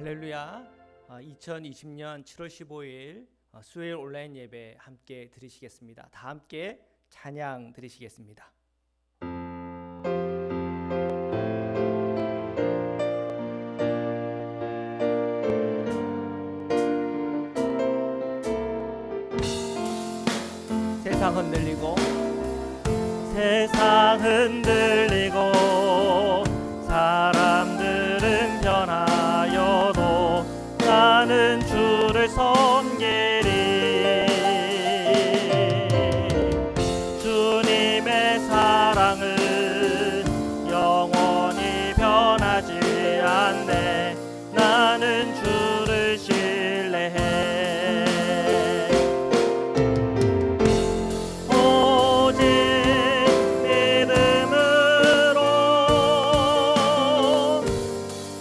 할렐루야. 2020년 7월 15일 수요일 온라인 예배 함께 드리시겠습니다. 다 함께 찬양 드리시겠습니다. 세상 흔들리고 사람들은 변하여도 나는 주를 섬기리. 주님의 사랑은 영원히 변하지 않네. 나는 주를 신뢰해.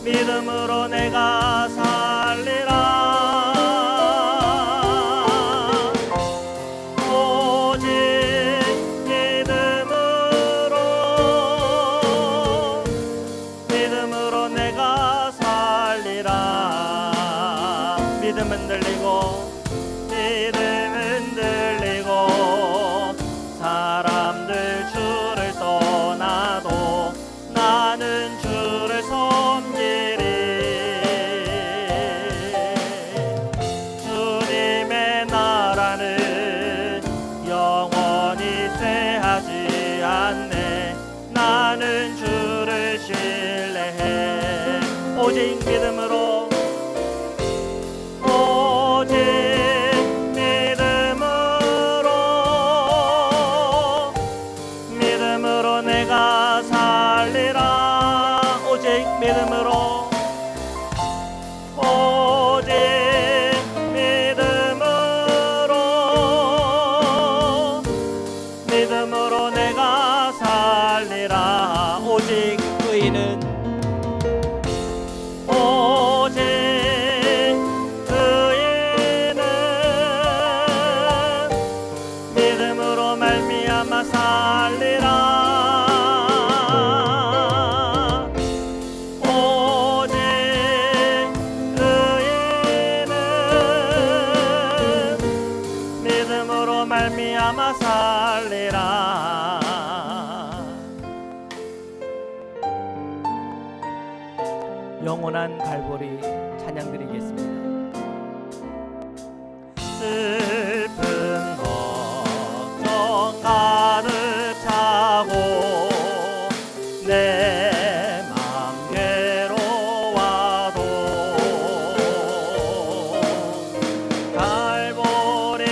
믿음으로 내가 살리라. 오직 믿음으로 내가 살리라. 믿음 흔들리고 사람들 주를 떠나도 나는 주를 섬기리. 주님의 나라는 영원히 쇠하지 않네. 나는 주를 신뢰해. 오직 믿음으로 내가 살리라. 오직 믿음으로 내가 살리라. 오직 의인은 믿음으로 말미암아 살리라. 믿음으로 말미암아 살리라. 영원한 갈보리 찬양 드리겠습니다. 슬픈 걱정 가득 차고 내 맘 괴로워도 갈보리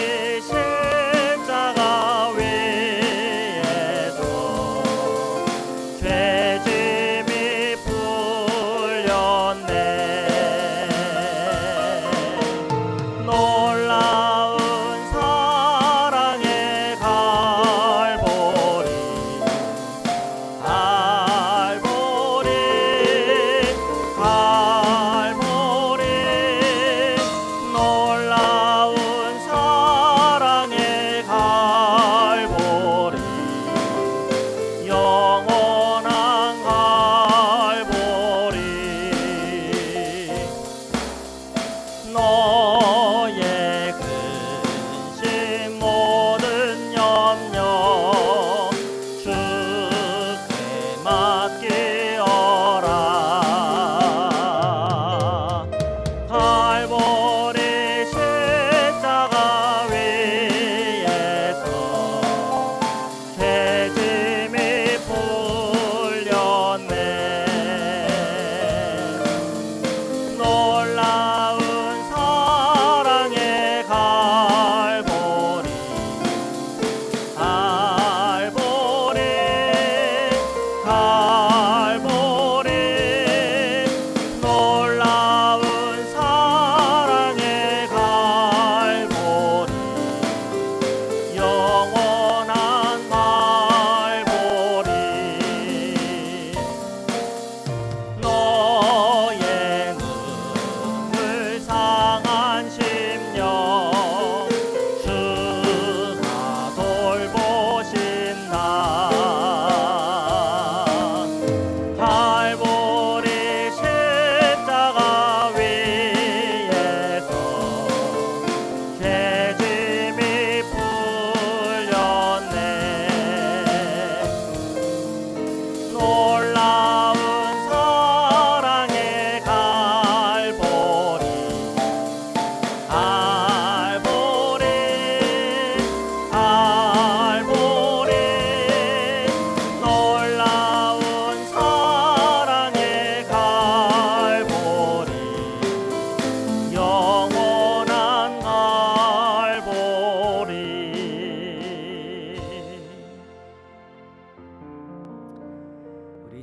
십자가 위에서 죄짐이 풀렸네. 놀라운 사랑의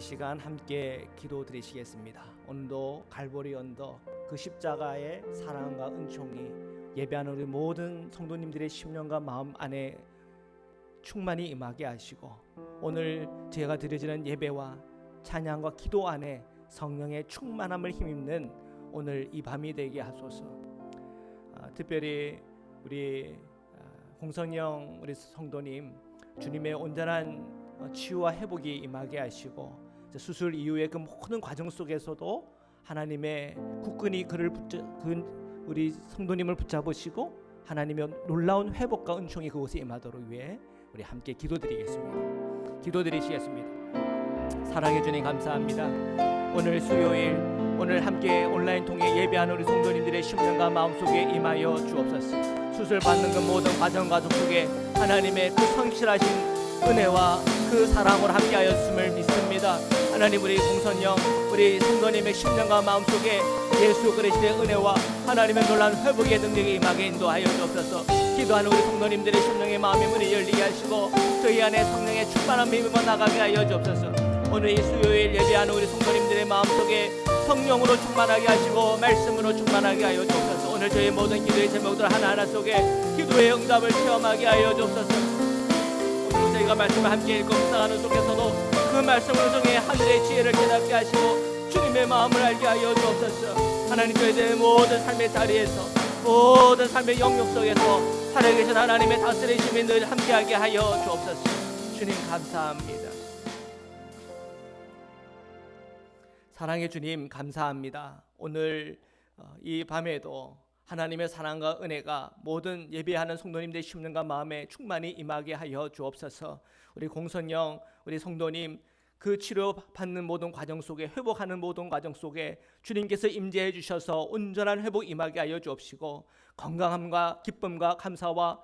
시간 함께 기도 드리시겠습니다. 오늘도 갈보리 언덕 그 십자가의 사랑과 은총이 예배하는 우리 모든 성도님들의 심령과 마음 안에 충만히 임하게 하시고, 오늘 제가 드려지는 예배와 찬양과 기도 안에 성령의 충만함을 힘입는 오늘 이 밤이 되게 하소서. 특별히 우리 홍성영 우리 성도님, 주님의 온전한 치유와 회복이 임하게 하시고, 수술 이후에 그 모든 과정 속에서도 하나님의 굳건히 우리 성도님을 붙잡으시고 하나님의 놀라운 회복과 은총이 그곳에 임하도록 위해 우리 함께 기도드리겠습니다. 기도드리시겠습니다. 사랑해 주님 감사합니다. 오늘 수요일, 오늘 함께 온라인 통해 예배하는 우리 성도님들의 심령과 마음속에 임하여 주옵소서. 수술 받는 그 모든 과정 속에 하나님의 그 성실하신 은혜와 그 사랑으로 함께하였음을 믿습니다. 하나님, 우리 공선영 우리 성도님의 심령과 마음속에 예수 그리스도의 은혜와 하나님의 놀라운 회복의 능력이 임하게 인도하여 주옵소서. 기도하는 우리 성도님들의 심령의 마음의 문을 열리게 하시고 저희 안에 성령의 충만한 믿음으로 나가게 하여 주옵소서. 오늘 이 수요일 예배하는 우리 성도님들의 마음속에 성령으로 충만하게 하시고 말씀으로 충만하게 하여 주옵소서. 오늘 저희 모든 기도의 제목들 하나하나 속에 기도의 응답을 체험하게 하여 주옵소서. 오늘 저희가 말씀을 함께 읽고 묵상하는 속에서도 그 말씀을 통해 하늘의 지혜를 깨닫게 하시고 주님의 마음을 알게 하여 주옵소서. 하나님, 저희들의 모든 삶의 자리에서, 모든 삶의 영역 속에서 살아계신 하나님의 다스리심이 늘 함께하게 하여 주옵소서. 주님 감사합니다. 사랑의 주님 감사합니다. 오늘 이 밤에도 하나님의 사랑과 은혜가 모든 예배하는 성도님들의 심령과 마음에 충만히 임하게 하여 주옵소서. 우리 공선영 우리 성도님 그 치료받는 모든 과정 속에, 회복하는 모든 과정 속에 주님께서 임재해 주셔서 온전한 회복 임하게 하여 주옵시고, 건강함과 기쁨과 감사와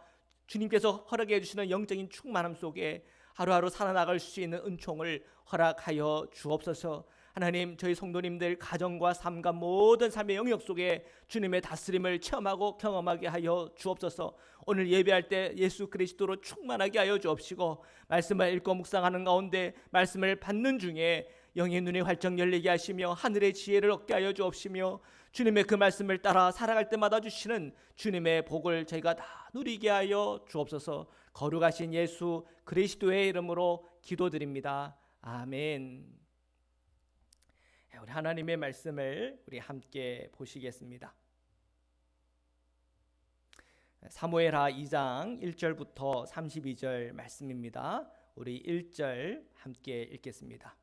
주님께서 허락해 주시는 영적인 충만함 속에 하루하루 살아나갈 수 있는 은총을 허락하여 주옵소서. 하나님, 저희 성도님들 가정과 삶과 모든 삶의 영역 속에 주님의 다스림을 체험하고 경험하게 하여 주옵소서. 오늘 예배할 때 예수 그리스도로 충만하게 하여 주옵시고, 말씀을 읽고 묵상하는 가운데 말씀을 받는 중에 영의 눈이 활짝 열리게 하시며 하늘의 지혜를 얻게 하여 주옵시며, 주님의 그 말씀을 따라 살아갈 때마다 주시는 주님의 복을 저희가 다 누리게 하여 주옵소서. 거룩하신 예수 그리스도의 이름으로 기도드립니다. 아멘. 우리 하나님의 말씀을 우리 함께 보시겠습니다. 사무엘하 2장 1절부터 32절 말씀입니다. 우리 1절 함께 읽겠습니다.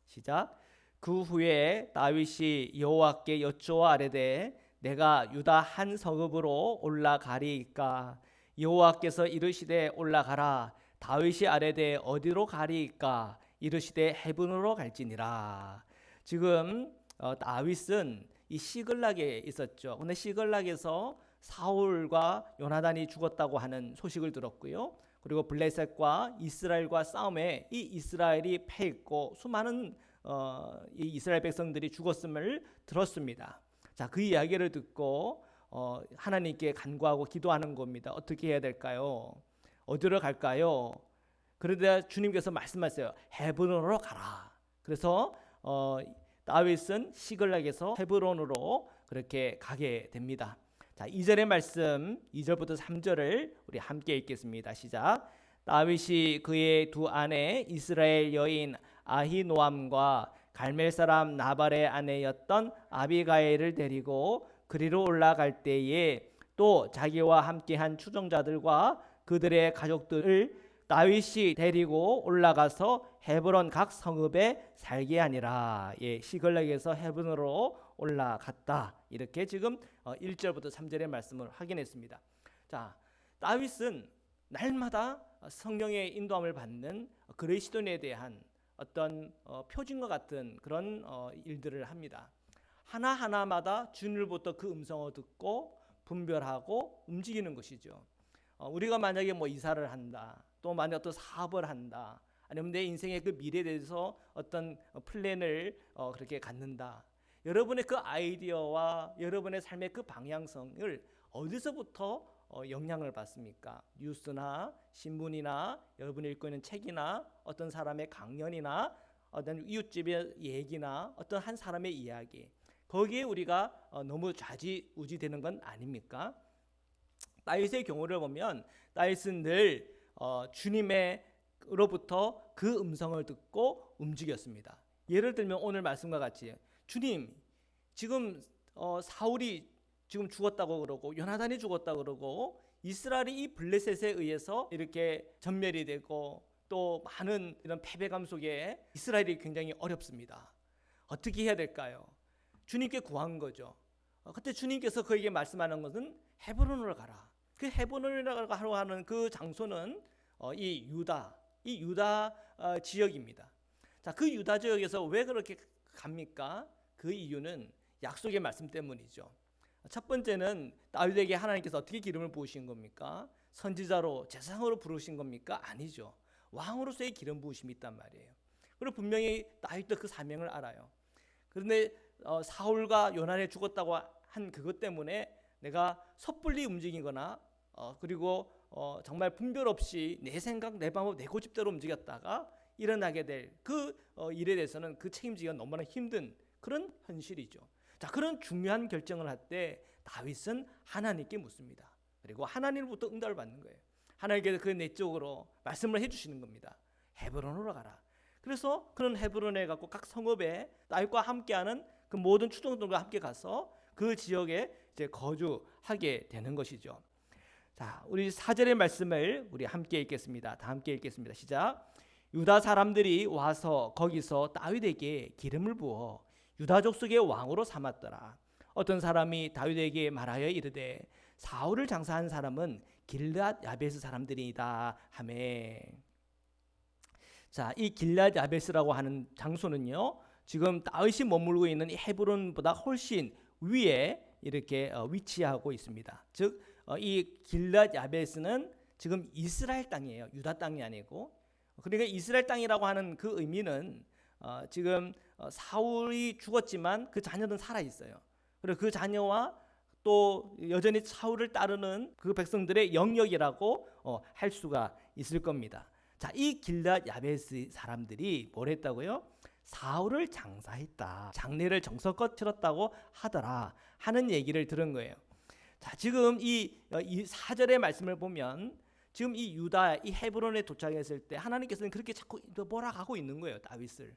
시작. 그 후에 다윗이 여호와께 여쭈어 아뢰되 내가 유다 한 성읍으로 올라가리이까? 여호와께서 이르시되 올라가라. 다윗이 아뢰되 어디로 가리이까? 이르시되 헤브론으로 갈지니라. 지금 다윗은 이 시글락에 있었죠. 근데 시글락에서 사울과 요나단이 죽었다고 하는 소식을 들었고요. 그리고 블레셋과 이스라엘과 싸움에 이 이스라엘이 패했고 수많은 이 이스라엘 백성들이 죽었음을 들었습니다. 자, 그 이야기를 듣고 하나님께 간구하고 기도하는 겁니다. 어떻게 해야 될까요? 어디로 갈까요? 그런데 주님께서 말씀하세요. 헤브론으로 가라. 그래서 다윗은 시글락에서 헤브론으로 그렇게 가게 됩니다. 자, 2절의 말씀 2절부터 3절을 우리 함께 읽겠습니다. 시작. 다윗이 그의 두 아내 이스라엘 여인 아히노암과 갈멜 사람 나발의 아내였던 아비가일을 데리고 그리로 올라갈 때에 또 자기와 함께한 추종자들과 그들의 가족들을 다윗이 데리고 올라가서 헤브론 각 성읍에 살게 하니라. 시글락에서 헤브론으로 올라갔다. 이렇게 지금 1절부터 3절의 말씀을 확인했습니다. 자, 다윗은 날마다 성령의 인도함을 받는 그리스도인에 대한 어떤 표징과 같은 그런 일들을 합니다. 하나하나마다 주님으로부터 그 음성을 듣고 분별하고 움직이는 것이죠. 우리가 만약에 이사를 한다, 또 만약 어떤 사업을 한다, 아니면 내 인생의 그 미래에 대해서 어떤 플랜을 그렇게 갖는다. 여러분의 그 아이디어와 여러분의 삶의 그 방향성을 어디서부터 영향을 받습니까? 뉴스나 신문이나 여러분이 읽고 있는 책이나 어떤 사람의 강연이나 어떤 이웃집의 얘기나 어떤 한 사람의 이야기, 거기에 우리가 너무 좌지우지되는 건 아닙니까? 다윗의 경우를 보면 다윗은 늘 주님으로부터 그 음성을 듣고 움직였습니다. 예를 들면 오늘 말씀과 같이 주님, 지금 사울이 지금 죽었다고 그러고 요나단이 죽었다고 그러고 이스라엘이 이 블레셋에 의해서 이렇게 전멸이 되고 또 많은 이런 패배감 속에 이스라엘이 굉장히 어렵습니다. 어떻게 해야 될까요? 주님께 구한 거죠. 그때 주님께서 그에게 말씀하는 것은 헤브론으로 가라. 그 헤브론이라고 하는 그 장소는 이 유다 지역입니다. 자, 그 유다 지역에서 왜 그렇게 갑니까? 그 이유는 약속의 말씀 때문이죠. 첫 번째는 다윗에게 하나님께서 어떻게 기름을 부으신 겁니까? 선지자로 제사장으로 부르신 겁니까? 아니죠. 왕으로서의 기름 부으심이 있단 말이에요. 그리고 분명히 다윗도 그 사명을 알아요. 그런데 사울과 요나단이 죽었다고 한 그것 때문에 내가 섣불리 움직이거나 그리고 정말 분별 없이 내 생각, 내 방법, 내 고집대로 움직였다가 일어나게 될 그 일에 대해서는 그 책임지기가 너무나 힘든 그런 현실이죠. 자, 그런 중요한 결정을 할 때 다윗은 하나님께 묻습니다. 그리고 하나님으로부터 응답을 받는 거예요. 하나님께서 그 내적으로 말씀을 해주시는 겁니다. 헤브론으로 가라. 그래서 그런 헤브론에 가고 각 성읍에 다윗과 함께하는 그 모든 추종들과 함께 가서 그 지역에 이제 거주하게 되는 것이죠. 자, 우리 4절의 말씀을 우리 함께 읽겠습니다. 다 함께 읽겠습니다. 시작. 유다 사람들이 와서 거기서 다윗에게 기름을 부어 유다 족속의 왕으로 삼았더라. 어떤 사람이 다윗에게 말하여 이르되 사울을 장사한 사람은 길앗 야베스 사람들이다 하매. 자, 이 길앗 야베스라고 하는 장소는요, 지금 다윗이 머물고 있는 이 헤브론보다 훨씬 위에 이렇게 위치하고 있습니다. 즉, 이 길앗 야베스는 지금 이스라엘 땅이에요. 유다 땅이 아니고. 그러니까 이스라엘 땅이라고 하는 그 의미는 지금 사울이 죽었지만 그 자녀는 살아 있어요. 그리고 그 자녀와 또 여전히 사울을 따르는 그 백성들의 영역이라고 할 수가 있을 겁니다. 자, 이 길앗 야베스 사람들이 뭘 했다고요? 사울을 장사했다. 장례를 정성껏 치렀다고 하더라 하는 얘기를 들은 거예요. 자, 지금 이 4절의 말씀을 보면 지금 이 유다, 이 헤브론에 도착했을 때 하나님께서는 그렇게 자꾸 몰아가고 있는 거예요. 다윗을.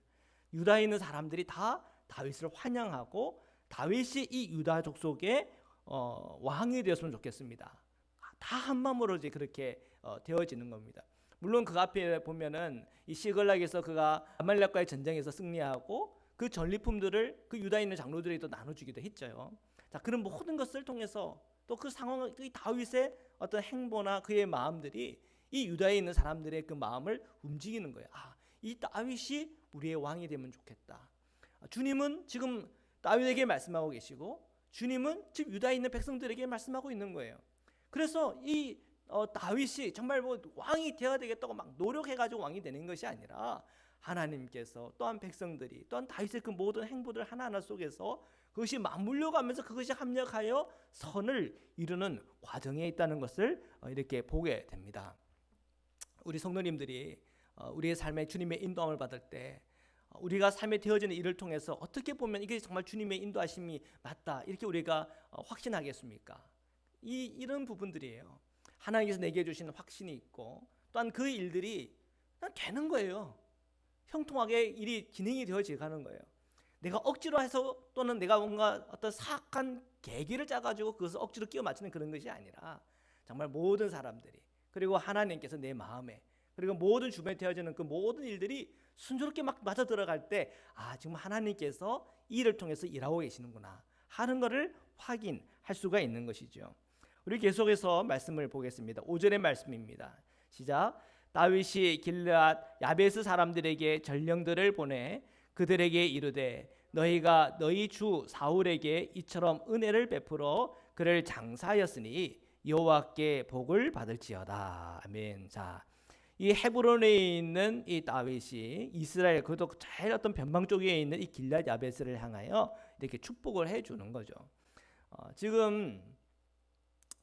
유다에 있는 사람들이 다 다윗을 환영하고 다윗이 이 유다 족속의 왕이 되었으면 좋겠습니다. 다 한마음으로 이제 그렇게 되어지는 겁니다. 물론 그 앞에 보면은 이 시글락에서 그가 아말렉과의 전쟁에서 승리하고 그 전리품들을 그 유다에 있는 장로들이 또 나눠주기도 했죠. 자, 그런 모든 것을 통해서 또 그 상황, 이 다윗의 어떤 행보나 그의 마음들이 이 유다에 있는 사람들의 그 마음을 움직이는 거예요. 아, 이 다윗이 우리의 왕이 되면 좋겠다. 주님은 지금 다윗에게 말씀하고 계시고 주님은 지금 유다에 있는 백성들에게 말씀하고 있는 거예요. 그래서 이 다윗이 정말 뭐 왕이 되어야 되겠다고 막 노력해가지고 왕이 되는 것이 아니라 하나님께서 또한 백성들이 또한 다윗의 그 모든 행보들 하나하나 속에서 그것이 맞물려 가면서 그것이 합력하여 선을 이루는 과정에 있다는 것을 이렇게 보게 됩니다. 우리 성도님들이 우리의 삶에 주님의 인도함을 받을 때 우리가 삶에 되어지는 일을 통해서 어떻게 보면 이게 정말 주님의 인도하심이 맞다 이렇게 우리가 확신하겠습니까? 이런 부분들이에요. 하나님께서 내게 주시는 확신이 있고 또한 그 일들이 되는 거예요. 형통하게 일이 진행이 되어져 가는 거예요. 내가 억지로 해서 또는 내가 뭔가 어떤 사악한 계기를 짜가지고 그것을 억지로 끼워 맞추는 그런 것이 아니라 정말 모든 사람들이 그리고 하나님께서 내 마음에 그리고 모든 주변에 되어지는 그 모든 일들이 순조롭게 막 맞아 들어갈 때 지금 하나님께서 이 일을 통해서 일하고 계시는구나 하는 것을 확인할 수가 있는 것이죠. 우리 계속해서 말씀을 보겠습니다. 5절의 말씀입니다. 시작. 다윗이 길앗 야베스 사람들에게 전령들을 보내 그들에게 이르되 너희가 너희 주 사울에게 이처럼 은혜를 베풀어 그를 장사하였으니 여호와께 복을 받을지어다. 아멘. 자, 이 헤브론에 있는 이 다윗이 이스라엘 그도 제일 어떤 변방 쪽에 있는 이 길앗 야베스를 향하여 이렇게 축복을 해주는 거죠. 지금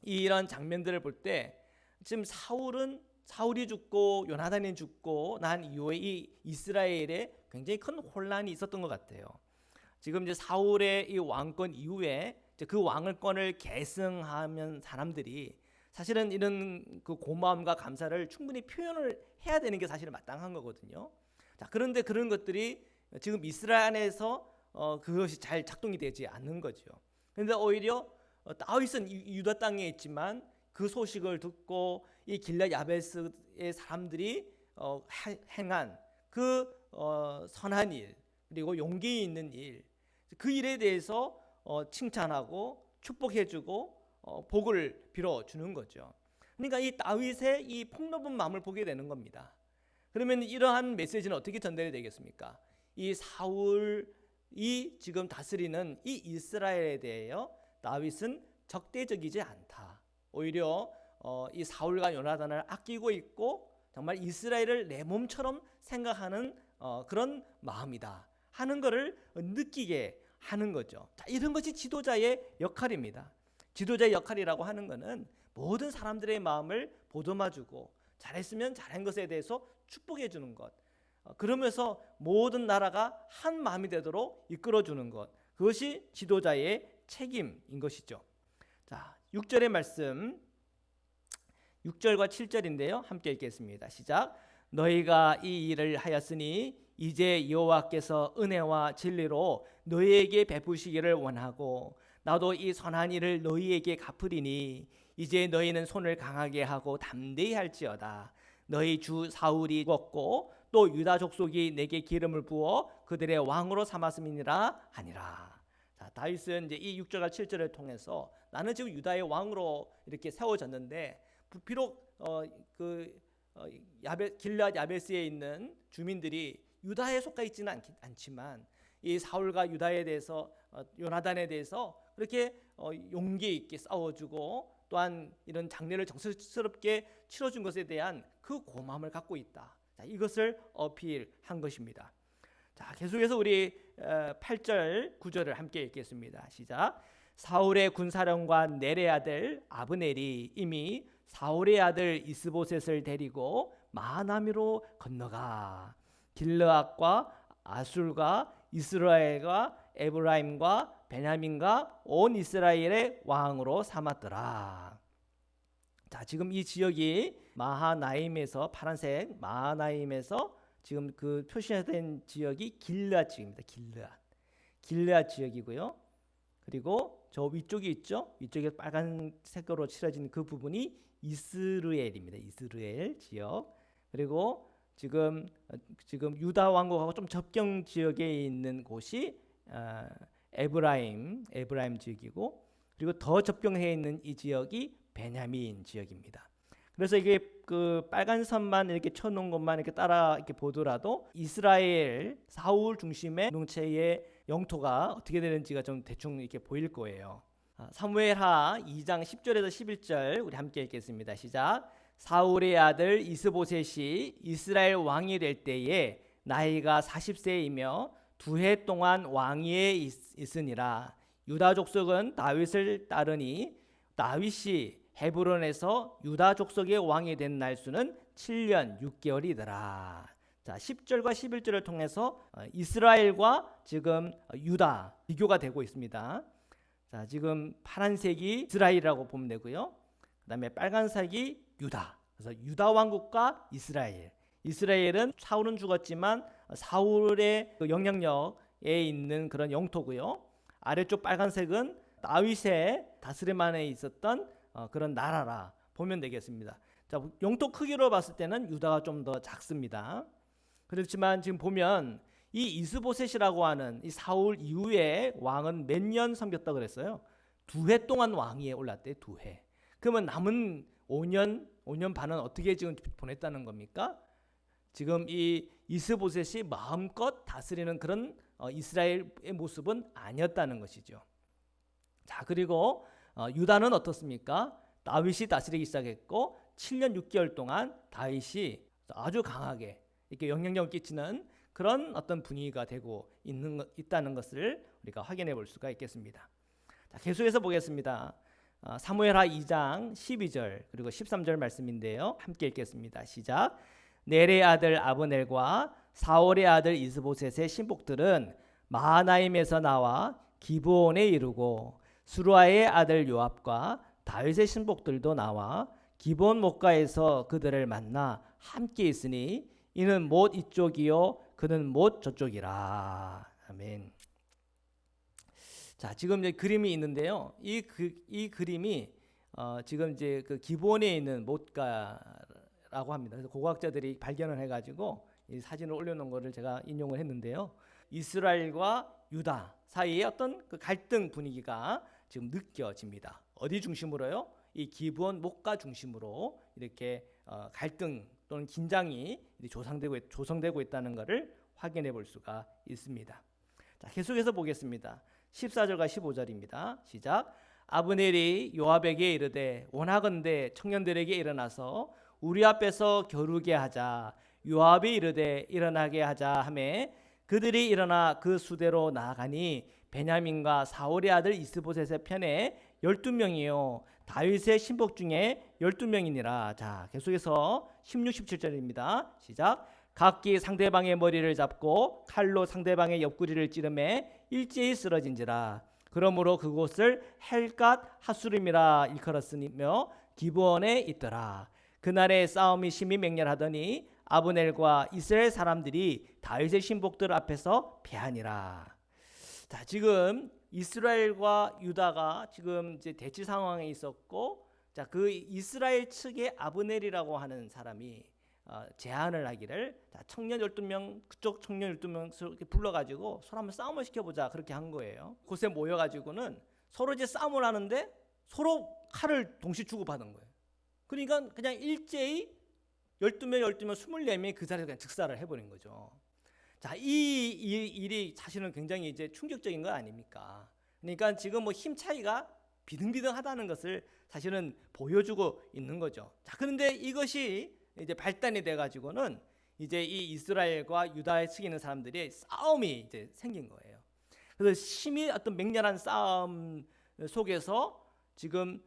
이런 장면들을 볼 때 지금 사울은 사울이 죽고 요나단이 죽고 난 이후에 이 이스라엘에 굉장히 큰 혼란이 있었던 것 같아요. 지금 이제 사울의 이 왕권 이후에 이제 그 왕권을 계승하면 사람들이 사실은 이런 그 고마움과 감사를 충분히 표현을 해야 되는 게 사실은 마땅한 거거든요. 자, 그런데 그런 것들이 지금 이스라엘 안에서 그것이 잘 작동이 되지 않는 거죠. 그런데 오히려 다윗은 유다 땅에 있지만 그 소식을 듣고 이 길앗 야베스의 사람들이 행한 그 선한 일, 그리고 용기 있는 일, 그 일에 대해서 칭찬하고 축복해주고 복을 빌어주는 거죠. 그러니까 이 다윗의 이 폭넓은 마음을 보게 되는 겁니다. 그러면 이러한 메시지는 어떻게 전달이 되겠습니까? 이 사울이 지금 다스리는 이 이스라엘에 대하여 다윗은 적대적이지 않다. 오히려 이 사울과 요나단을 아끼고 있고 정말 이스라엘을 내 몸처럼 생각하는 그런 마음이다 하는 것을 느끼게 하는 거죠. 자, 이런 것이 지도자의 역할입니다. 지도자의 역할이라고 하는 것은 모든 사람들의 마음을 보듬어주고 잘했으면 잘한 것에 대해서 축복해 주는 것, 그러면서 모든 나라가 한 마음이 되도록 이끌어주는 것, 그것이 지도자의 책임인 것이죠. 자, 6절의 말씀 6절과 7절인데요. 함께 읽겠습니다. 시작. 너희가 이 일을 하였으니 이제 여호와께서 은혜와 진리로 너희에게 베푸시기를 원하고 나도 이 선한 일을 너희에게 갚으리니 이제 너희는 손을 강하게 하고 담대히 할지어다. 너희 주 사울이 죽었고 또 유다 족속이 내게 기름을 부어 그들의 왕으로 삼았음이니라 하니라. 자, 다윗은 이제 이 6절과 7절을 통해서 나는 지금 유다의 왕으로 이렇게 세워졌는데 비록 길앗 야베스에 있는 주민들이 유다에 속해 있지는 않지만 이 사울과 유다에 대해서 요나단에 대해서 그렇게 용기 있게 싸워주고 또한 이런 장례를 정성스럽게 치러준 것에 대한 그 고마움을 갖고 있다. 자, 이것을 어필한 것입니다. 자, 계속해서 우리 8절 9절을 함께 읽겠습니다. 시작. 사울의 군사령관 넬의 아들 아브넬이 이미 사울의 아들 이스보셋을 데리고 마하나미로 건너가 길르앗과 아술과 이스라엘과 에브라임과 베냐민과 온 이스라엘의 왕으로 삼았더라. 자, 지금 이 지역이 마하나임에서 파란색 마하나임에서 지금 그 표시된 지역이 길르앗 지역입니다. 길르앗 지역이고요. 그리고 저 위쪽이 있죠. 위쪽에 빨간색으로 칠해진 그 부분이 이스르엘입니다. 이스라엘 지역. 그리고 지금 유다 왕국하고 좀 접경 지역에 있는 곳이 에브라임 지역이고, 그리고 더 접경해 있는 이 지역이 베냐민 지역입니다. 그래서 이게 그 빨간 선만 이렇게 쳐놓은 것만 이렇게 따라 이렇게 보더라도 이스라엘 사울 중심의 공동체의 영토가 어떻게 되는지가 좀 대충 이렇게 보일 거예요. 사무엘하 2장 10절에서 11절 우리 함께 읽겠습니다. 시작. 사울의 아들 이스보셋이 이스라엘 왕이 될 때에 나이가 40세이며 2해 동안 왕위에 있으니라. 유다 족속은 다윗을 따르니 다윗이 헤브론에서 유다 족속의 왕이 된 날수는 7년 6개월이더라. 자, 10절과 11절을 통해서 이스라엘과 지금 유다 비교가 되고 있습니다. 자, 지금 파란색이 이스라엘이라고 보면 되고요. 그다음에 빨간색이 유다. 그래서 유다 왕국과 이스라엘은 사울은 죽었지만 사울의 그 영향력에 있는 그런 영토고요. 아래쪽 빨간색은 다윗의 다스림 안에 있었던 그런 나라라 보면 되겠습니다. 자, 영토 크기로 봤을 때는 유다가 좀 더 작습니다. 그렇지만 지금 보면 이 이스보셋이라고 하는 이 사울 이후의 왕은 몇 년 섬겼다 그랬어요? 2해 동안 왕위에 올랐대요. 2해. 그러면 남은 5년 반은 어떻게 지금 보냈다는 겁니까? 지금 이 이스보셋이 마음껏 다스리는 그런 이스라엘의 모습은 아니었다는 것이죠. 자, 그리고 유다는 어떻습니까? 다윗이 다스리기 시작했고 7년 6개월 동안 다윗이 아주 강하게 이렇게 영향력을 끼치는 그런 어떤 분위기가 되고 있다는 것을 우리가 확인해 볼 수가 있겠습니다. 자, 계속해서 보겠습니다. 사무엘하 2장 12절 그리고 13절 말씀인데요. 함께 읽겠습니다. 시작. 넬의 아들 아브넬과 사울의 아들 이스보셋의 신복들은 마하나임에서 나와 기브온에 이르고 수루아의 아들 요압과 다윗의 신복들도 나와 기브온 목가에서 그들을 만나 함께 있으니 이는 못 이쪽이요 그는 못 저쪽이라. 아멘. 자, 지금 이제 그림이 있는데요. 이 그림이 지금 이제 그 기본에 있는 못가라고 합니다. 그래서 고고학자들이 발견을 해가지고 이 사진을 올려놓은 것을 제가 인용을 했는데요. 이스라엘과 유다 사이에 어떤 그 갈등 분위기가 지금 느껴집니다. 어디 중심으로요? 이 기브온 목가 중심으로 이렇게 갈등 또는 긴장이 조성되고 있다는 것을 확인해 볼 수가 있습니다. 자, 계속해서 보겠습니다. 14절과 15절입니다. 시작. 아브넬이 요압에게 이르되 원하건대 청년들에게 일어나서 우리 앞에서 겨루게 하자. 요압이 이르되 일어나게 하자 하매 그들이 일어나 그 수대로 나아가니 베냐민과 사울의 아들 이스보셋의 편에 12명이요 다윗의 신복 중에 12명이니라. 자, 계속해서 16, 17절입니다. 시작. 각기 상대방의 머리를 잡고 칼로 상대방의 옆구리를 찌르매 일제히 쓰러진지라. 그러므로 그곳을 헬갓 하수림이라 일컬었으며 기브온에 있더라. 그날의 싸움이 심히 맹렬하더니 아브넬과 이스라엘 사람들이 다윗의 신복들 앞에서 패하니라. 자, 지금 이스라엘과 유다가 지금 이제 대치 상황에 있었고, 자, 그 이스라엘 측의 아브넬이라고 하는 사람이 제안을 하기를, 자, 청년 12명 그쪽 청년 12명 이렇게 불러가지고 서로 한번 싸움을 시켜보자 그렇게 한 거예요. 곳에 모여가지고는 서로 이제 싸움을 하는데 서로 칼을 동시에 주고받은 거예요. 그러니까 그냥 일제히 12명 24명이 그 자리에서 그냥 즉사를 해버린 거죠. 자, 이 일이 사실은 굉장히 이제 충격적인 거 아닙니까? 그러니까 지금 뭐 힘 차이가 비등비등하다는 것을 사실은 보여주고 있는 거죠. 자, 그런데 이것이 이제 발단이 돼 가지고는 이제 이 이스라엘과 유다에 측에 있는 사람들이 싸움이 이제 생긴 거예요. 그래서 심히 어떤 맹렬한 싸움 속에서 지금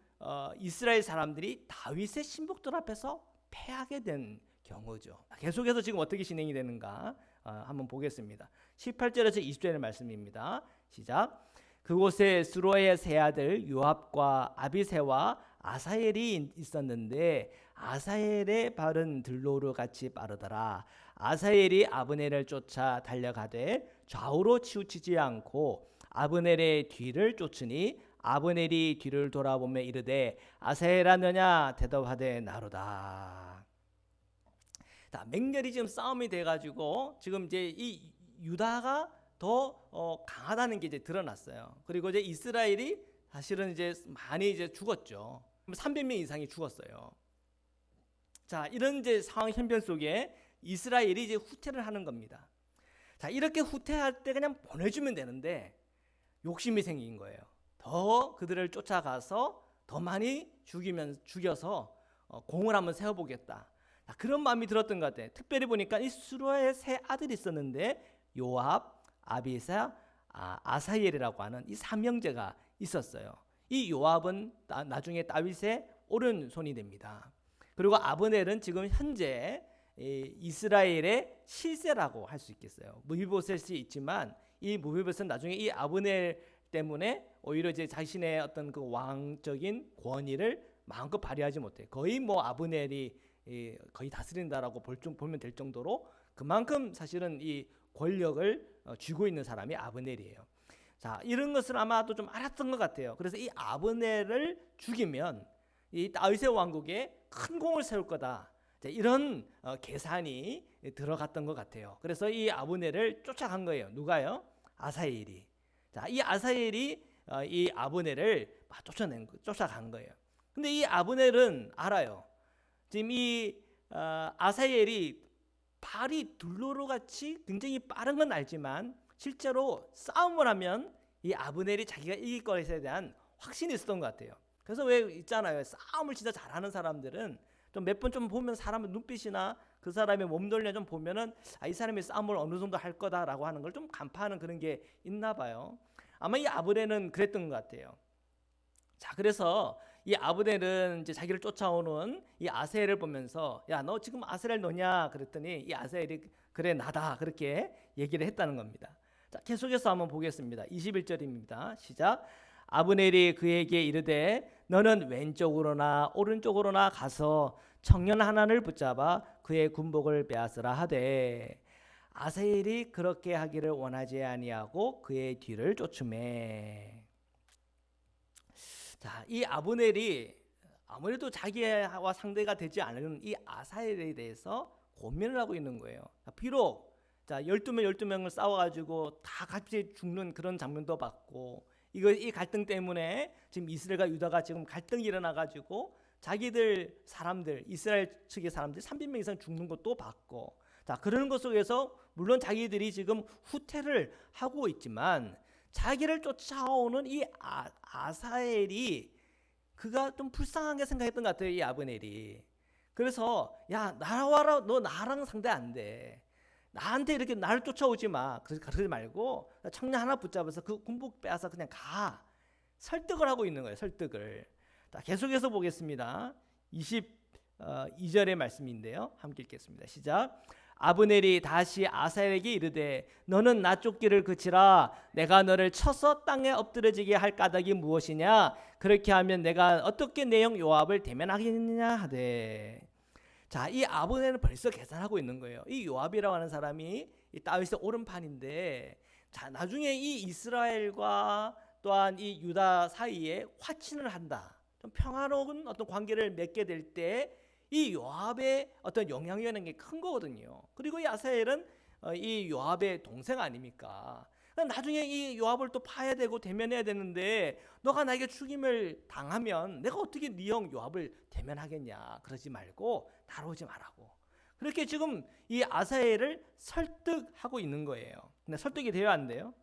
이스라엘 사람들이 다윗의 신복들 앞에서 패하게 된 경우죠. 계속해서 지금 어떻게 진행이 되는가 한번 보겠습니다. 18절에서 20절의 말씀입니다. 시작. 그곳에 수로의 세 아들 요압과 아비새와 아사엘이 있었는데 아사엘의 발은 들로르 같이 빠르더라. 아사엘이 아브넬을 쫓아 달려가되 좌우로 치우치지 않고 아브넬의 뒤를 쫓으니 아브넬이 뒤를 돌아보며 이르되 아사엘아 너냐 대답하되 나로다. 자, 맹렬히 지금 싸움이 돼가지고 지금 이제 이 유다가 더 강하다는 게 이제 드러났어요. 그리고 이제 이스라엘이 사실은 이제 많이 이제 죽었죠. 300명 이상이 죽었어요. 자, 이런 이제 상황 현변 속에 이스라엘이 이제 후퇴를 하는 겁니다. 자, 이렇게 후퇴할 때 그냥 보내주면 되는데 욕심이 생긴 거예요. 더 그들을 쫓아가서 더 많이 죽여서 공을 한번 세워보겠다. 자, 그런 마음이 들었던 것 같아요. 특별히 보니까 이 수로의 세 아들이 있었는데 요압, 아비사, 아사엘이라고 하는 이 삼형제가 있었어요. 이 요압은 나중에 다윗의 오른손이 됩니다. 그리고 아브넬은 지금 현재 이스라엘의 실세라고 할 수 있겠어요. 무비보셋이 있지만 이 무비보셋은 나중에 이 아브넬 때문에 오히려 이제 자신의 어떤 그 왕적인 권위를 마음껏 발휘하지 못해. 거의 뭐 아브넬이 거의 다스린다라고 보면 될 정도로 그만큼 사실은 이 권력을 쥐고 있는 사람이 아브넬이에요. 자, 이런 것을 아마도 좀 알았던 것 같아요. 그래서 이 아브넬을 죽이면 이 다윗의 왕국에 큰 공을 세울 거다. 자, 이런 계산이 들어갔던 것 같아요. 그래서 이 아브넬을 쫓아간 거예요. 누가요? 아사엘이. 자, 이 아사엘이 이 아브넬을 쫓아간 거예요. 근데 이 아브넬은 알아요. 지금 이 아사엘이 발이 둘로로 같이 굉장히 빠른 건 알지만 실제로 싸움을 하면 이 아브넬이 자기가 이길 것에 대한 확신이 있었던 것 같아요. 그래서 왜 있잖아요. 싸움을 진짜 잘하는 사람들은 좀 몇 번 좀 보면 사람의 눈빛이나 그 사람의 몸돌려 좀 보면은 이 사람이 싸움을 어느 정도 할 거다라고 하는 걸 좀 간파하는 그런 게 있나 봐요. 아마 이 아브넬은 그랬던 것 같아요. 자, 그래서 이 아브넬은 이제 자기를 쫓아오는 이 아사엘을 보면서 야, 너 지금 아사엘 너냐? 그랬더니 이 아사엘이 그래 나다 그렇게 얘기를 했다는 겁니다. 자, 계속해서 한번 보겠습니다. 21절입니다. 시작. 아브넬이 그에게 이르되 너는 왼쪽으로나 오른쪽으로나 가서 청년 하나를 붙잡아 그의 군복을 빼앗으라 하되 아사엘이 그렇게 하기를 원하지 아니하고 그의 뒤를 쫓으매. 자, 이 아브넬이 아무래도 자기와 상대가 되지 않은 이 아사엘에 대해서 고민을 하고 있는 거예요. 비록 자 12명을 싸워가지고 다 같이 죽는 그런 장면도 봤고 이 갈등 때문에 지금 이스라엘과 유다가 지금 갈등이 일어나가지고 자기들 사람들 이스라엘 측의 사람들이 300명 이상 죽는 것도 봤고 자 그러는 것 속에서 물론 자기들이 지금 후퇴를 하고 있지만 자기를 쫓아오는 이 아사엘이 그가 좀 불쌍하게 생각했던 것 같아요. 이 아브넬이. 그래서 야 나와라 너 나랑 상대 안 돼. 나한테 이렇게 나를 쫓아오지 마. 그러지 말고 청년 하나 붙잡아서 그 군복 빼앗아 그냥 가. 설득을 하고 있는 거예요. 설득을. 자, 계속해서 보겠습니다. 22절의 말씀인데요. 함께 읽겠습니다. 시작. 아브넬이 다시 아사엘에게 이르되 너는 나 쫓기를 그치라. 내가 너를 쳐서 땅에 엎드러지게 할 까닭이 무엇이냐. 그렇게 하면 내가 어떻게 내 형 요압을 대면하겠느냐 하되. 자, 이 아브넬은 벌써 계산하고 있는 거예요. 이 요압이라고 하는 사람이 이 다윗의 오른팔인데 자, 나중에 이 이스라엘과 또한 이 유다 사이에 화친을 한다. 좀 평화로운 어떤 관계를 맺게 될 때 이 요압의 어떤 영향력이 큰 거거든요. 그리고 이 아사엘은 이 요압의 동생 아닙니까? 나중에 이 요압을 또 파야 되고 대면해야 되는데 너가 나에게 죽임을 당하면 내가 어떻게 네 형 요압을 대면하겠냐. 그러지 말고 다루지 말라고. 그렇게 지금 이 아사엘을 설득하고 있는 거예요. 근데 설득이 돼요, 안 돼요?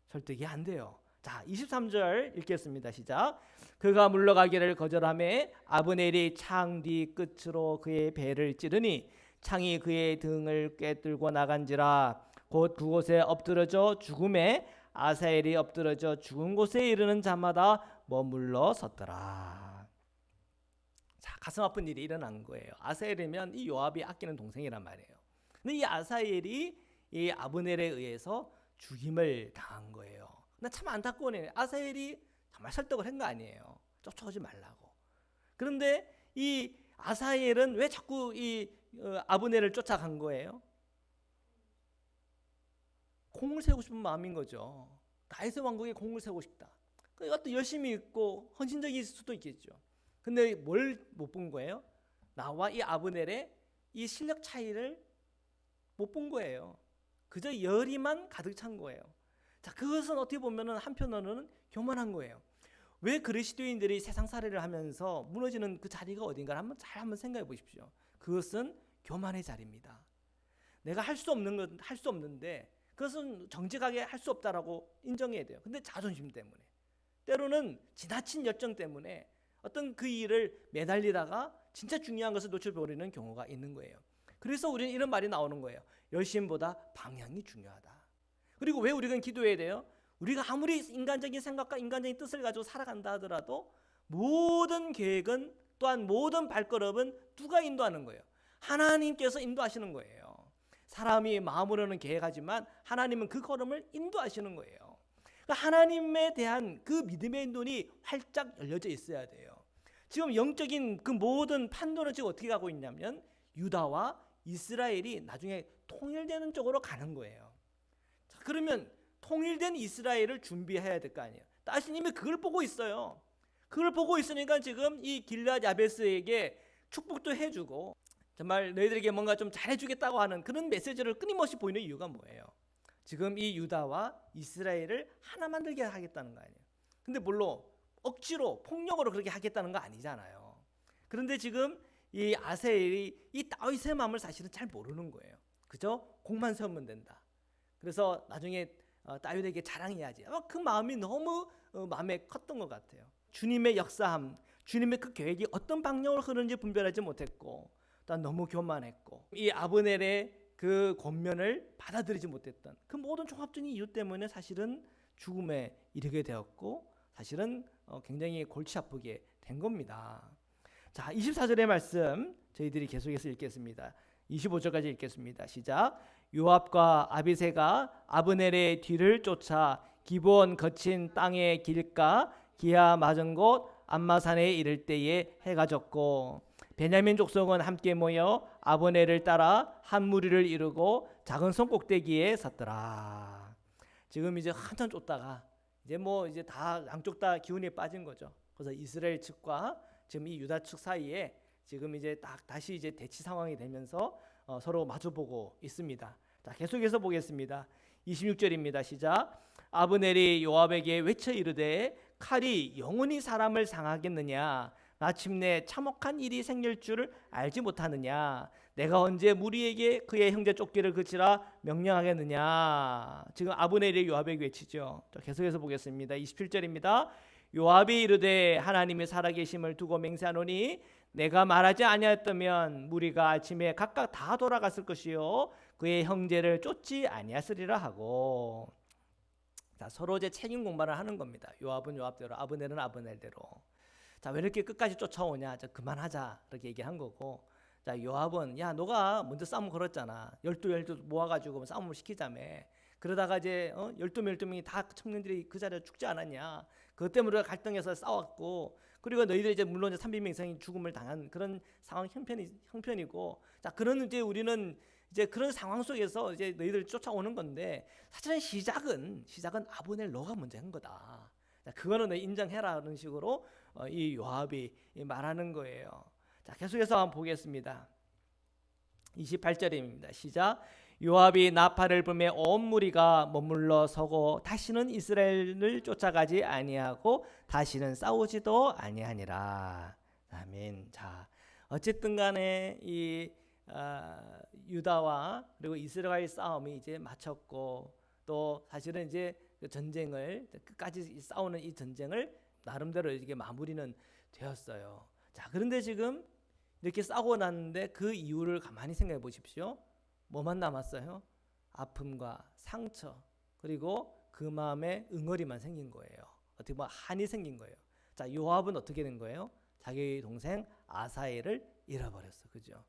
설득이 안 돼요. 자, 23절 읽겠습니다. 시작. 그가 물러가기를 거절하매 아브넬이 창 뒤 끝으로 그의 배를 찌르니 창이 그의 등을 꿰뚫고 나간지라. 곧 그곳에 엎드러져 죽음에 아사엘이 엎드러져 죽은 곳에 이르는 자마다 머물러 섰더라. 자, 가슴 아픈 일이 일어난 거예요. 아사엘이면 이 요압이 아끼는 동생이란 말이에요. 근데 이 아사엘이 이 아브넬에 의해서 죽임을 당한 거예요. 나 참 안타까워요. 아사엘이 정말 설득을 한 거 아니에요. 쫓아오지 말라고. 그런데 이 아사엘은 왜 자꾸 이 아브넬을 쫓아간 거예요? 공을 세우고 싶은 마음인 거죠. 다윗의 왕국에 공을 세우고 싶다. 이것도 열심히 있고 헌신적일 수도 있겠죠. 근데 뭘 못 본 거예요? 나와 이 아브넬의 이 실력 차이를 못 본 거예요. 그저 열의만 가득 찬 거예요. 자, 그것은 어떻게 보면은 한편으로는 교만한 거예요. 왜 그리스도인들이 세상살이를 하면서 무너지는 그 자리가 어딘가를 한번 생각해 보십시오. 그것은 교만의 자리입니다. 내가 할 수 없는 건 할 수 없는데 그것은 정직하게 할 수 없다라고 인정해야 돼요. 근데 자존심 때문에 때로는 지나친 열정 때문에 어떤 그 일을 매달리다가 진짜 중요한 것을 놓쳐버리는 경우가 있는 거예요. 그래서 우리는 이런 말이 나오는 거예요. 열심보다 방향이 중요하다. 그리고 왜 우리가 기도해야 돼요? 우리가 아무리 인간적인 생각과 인간적인 뜻을 가지고 살아간다 하더라도 모든 계획은 또한 모든 발걸음은 누가 인도하는 거예요? 하나님께서 인도하시는 거예요. 사람이 마음으로는 계획하지만 하나님은 그 걸음을 인도하시는 거예요. 그러니까 하나님에 대한 그 믿음의 눈이 활짝 열려져 있어야 돼요. 지금 영적인 그 모든 판도는 지금 어떻게 가고 있냐면 유다와 이스라엘이 나중에 통일되는 쪽으로 가는 거예요. 자, 그러면 통일된 이스라엘을 준비해야 될 거 아니에요. 다시님이 그걸 보고 있어요. 그걸 보고 있으니까 지금 이 길앗 야베스에게 축복도 해주고 정말 너희들에게 뭔가 좀 잘해주겠다고 하는 그런 메시지를 끊임없이 보이는 이유가 뭐예요? 지금 이 유다와 이스라엘을 하나 만들게 하겠다는 거 아니에요. 근데 물론 억지로 폭력으로 그렇게 하겠다는 거 아니잖아요. 그런데 지금 이 아사엘이 이 다윗의 마음을 사실은 잘 모르는 거예요. 그죠? 공만 세우면 된다. 그래서 나중에 다윗에게 자랑해야지. 그 마음이 너무 마음에 컸던 것 같아요. 주님의 역사함, 주님의 그 계획이 어떤 방향으로 흐르는지 분별하지 못했고 또 너무 교만했고 이 아브넬의 그 권면을 받아들이지 못했던 그 모든 종합적인 이유 때문에 사실은 죽음에 이르게 되었고 사실은 굉장히 골치 아프게 된 겁니다. 자, 24절의 말씀 저희들이 계속해서 읽겠습니다. 25절까지 읽겠습니다. 시작. 요압과 아비새가 아브넬의 뒤를 쫓아 기브온 거친 땅의 길가 기하 맞은 곳 암마산에 이를 때에 해가 졌고 베냐민 족속은 함께 모여 아브넬을 따라 한 무리를 이루고 작은 성 꼭대기에 섰더라. 지금 이제 한참 쫓다가 이제 다 양쪽 다 기운이 빠진 거죠. 그래서 이스라엘 측과 지금 이 유다 측 사이에 지금 이제 다시 이제 대치 상황이 되면서 서로 마주보고 있습니다. 자, 계속해서 보겠습니다. 26절입니다. 시작. 아브넬이 요압에게 외쳐 이르되 칼이 영원히 사람을 상하겠느냐? 마침내 참혹한 일이 생길 줄을 알지 못하느냐? 내가 언제 무리에게 그의 형제 쫓기를 그치라 명령하겠느냐? 지금 아브넬이 요압에게 외치죠. 자, 계속해서 보겠습니다. 27절입니다. 요압이 이르되 하나님의 살아계심을 두고 맹세하노니 내가 말하지 아니하였다면 무리가 아침에 각각 다 돌아갔을 것이요 그의 형제를 쫓지 아니하으리라 하고. 자, 서로 이제 책임 공방을 하는 겁니다. 요압은 요압대로, 아브넬은 아브넬대로. 자, 왜 이렇게 끝까지 쫓아오냐? 자, 그만하자 이렇게 얘기한 거고. 자, 요압은 야 너가 먼저 싸움 걸었잖아. 12 모아가지고 싸움을 시키자며. 그러다가 이제 12명이 다 청년들이 그 자리에 죽지 않았냐? 그것 때문에 우리가 갈등해서 싸웠고, 그리고 너희들 이제 물론 300명 이상이 죽음을 당한 그런 상황 형편이고, 자, 그런 이제 우리는 이제 그런 상황 속에서 이제 너희들 쫓아오는 건데 사실은 시작은 아브넬 너가 먼저 한 거다. 자, 그거는 너희 인정해라는 식으로 이 요압이 말하는 거예요. 자, 계속해서 한번 보겠습니다. 28절입니다. 시작. 요압이 나팔을 불매 온 무리가 머물러 서고 다시는 이스라엘을 쫓아가지 아니하고 다시는 싸우지도 아니하니라. 아멘. 자, 어쨌든 간에 이 유다와 그리고 이스라엘 싸움이 이제 마쳤고, 또 사실은 이제 그 전쟁을 끝까지 싸우는 이 전쟁을 나름대로 이게 마무리는 되었어요. 자, 그런데 지금 이렇게 싸우고 났는데 그 이유를 가만히 생각해 보십시오. 뭐만 남았어요? 아픔과 상처, 그리고 그 마음에 응어리만 생긴 거예요. 어떻게 보면 한이 생긴 거예요. 자, 요압은 어떻게 된 거예요? 자기 동생 아사엘을 잃어버렸어. 그죠?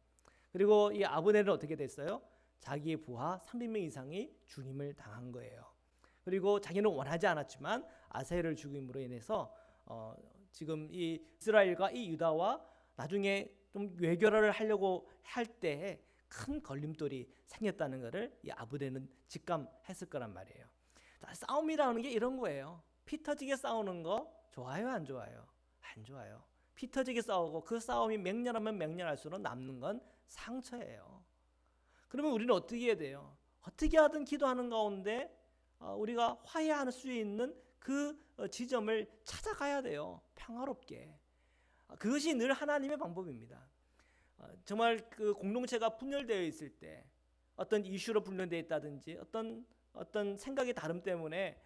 그리고 이 아브넬은 어떻게 됐어요? 자기의 부하 300명 이상이 죽임을 당한 거예요. 그리고 자기는 원하지 않았지만 아사엘을 죽임으로 인해서 지금 이 이스라엘과 이 유다와 나중에 좀 외교를 하려고 할 때 큰 걸림돌이 생겼다는 것을 이 아브넬은 직감했을 거란 말이에요. 자, 싸움이라는 게 이런 거예요. 피 터지게 싸우는 거 좋아요, 안 좋아요? 안 좋아요. 피 터지게 싸우고 그 싸움이 맹렬하면 맹렬할수록 남는 건 상처예요. 그러면 우리는 어떻게 해야 돼요? 어떻게 하든 기도하는 가운데 우리가 화해할 수 있는 그 지점을 찾아가야 돼요. 평화롭게. 그것이 늘 하나님의 방법입니다. 정말 그 공동체가 분열되어 있을 때, 어떤 이슈로 분열되어 있다든지 어떤 생각의 다름 때문에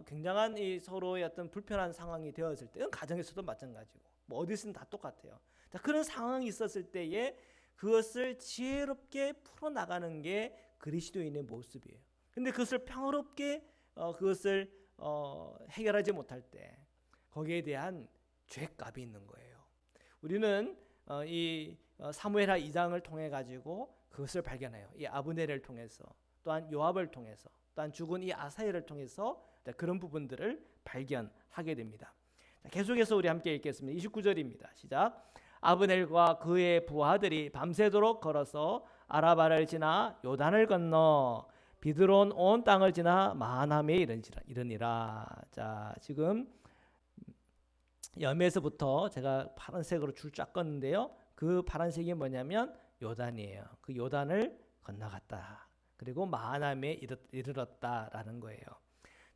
굉장한 이 서로의 어떤 불편한 상황이 되었을 때, 가정에서도 마찬가지고 뭐 어디서든 다 똑같아요. 자, 그런 상황이 있었을 때에 그것을 지혜롭게 풀어나가는 게 그리스도인의 모습이에요. 근데 그것을 평화롭게 그것을 해결하지 못할 때 거기에 대한 죄값이 있는 거예요. 우리는 이 사무엘하 2장을 통해 가지고 그것을 발견해요. 이 아브넬을 통해서, 또한 요압을 통해서, 또한 죽은 이 아사엘을 통해서 그런 부분들을 발견하게 됩니다. 계속해서 우리 함께 읽겠습니다. 29절입니다. 시작. 아브넬과 그의 부하들이 밤새도록 걸어서 아라바를 지나 요단을 건너 비드론 온 땅을 지나 마하나임에 이르니라. 자, 지금 염에서부터 제가 파란색으로 줄 쫙 껐는데요. 그 파란색이 뭐냐면 요단이에요. 그 요단을 건너갔다. 그리고 마하나임에 이르렀다라는 거예요.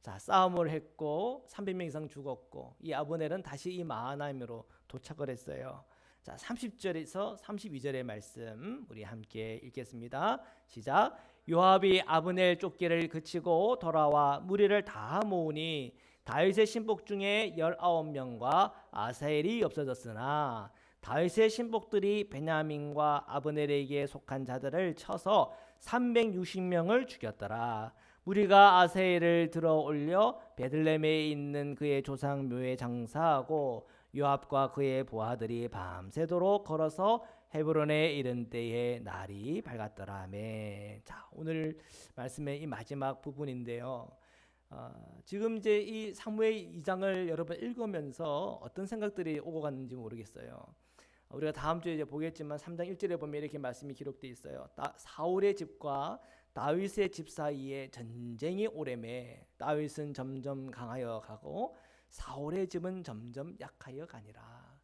자, 싸움을 했고 300명 이상 죽었고 이 아브넬은 다시 이 마하나임으로 도착을 했어요. 자, 30절에서 32절의 말씀 우리 함께 읽겠습니다. 시작. 요압이 아브넬 쫓기를 그치고 돌아와 무리를 다 모으니 다윗의 신복 중에 19명과 아사엘이 없어졌으나 다윗의 신복들이 베냐민과 아브넬에게 속한 자들을 쳐서 360명을 죽였더라. 무리가 아세이를 들어 올려 베들레헴에 있는 그의 조상 묘에 장사하고 요압과 그의 부하들이 밤새도록 걸어서 헤브론에 이른 때에 날이 밝았더라. 아멘. 자, 오늘 말씀의 이 마지막 부분인데요. 지금 이제 이 사무엘 2장을 여러분 읽으면서 어떤 생각들이 오고 갔는지 모르겠어요. 우리가 다음 주에 이제 보겠지만 3장 1절에 보면 이렇게 말씀이 기록되어 있어요. 사울의 집과 다윗의 집 사이에 전쟁이 오래매 다윗은 점점 강하여 가고 사울의 집은 점점 약하여 가니라.